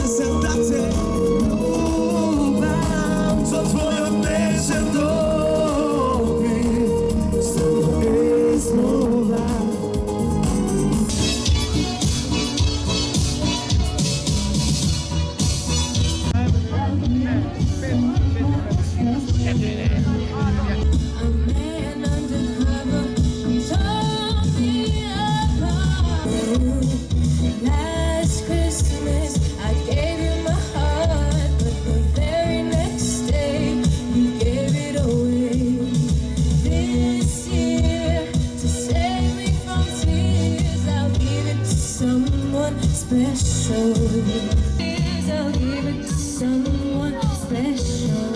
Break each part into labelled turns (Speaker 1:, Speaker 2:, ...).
Speaker 1: prezentate co twoja będzie dobi z tego jest mowa.
Speaker 2: Last Christmas I gave you my heart, but the very next day you gave it away. This year, to save me from tears, I'll give it to someone special. I'll give it to someone special.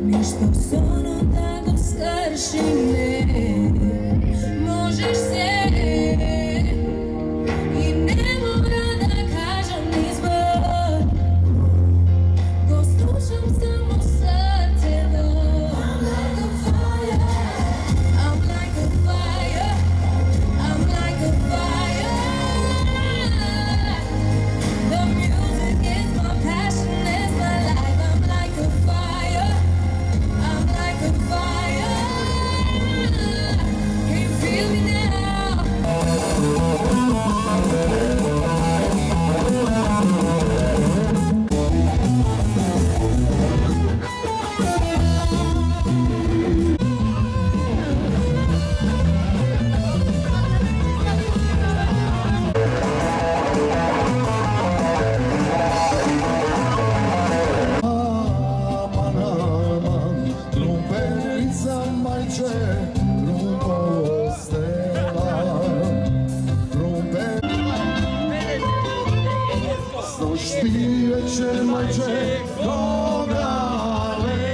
Speaker 2: Нищо соно да го свършиме, можеш се и не мога да кажам избор, го слушам само сърцето. I'm like a fire, I'm like a fire, the music is my passion, is my life. I'm like a fire, I'm like a fire. Can you feel me now?
Speaker 1: Aman aman, lumperița mai ce lumpostela, să știe ce mai ce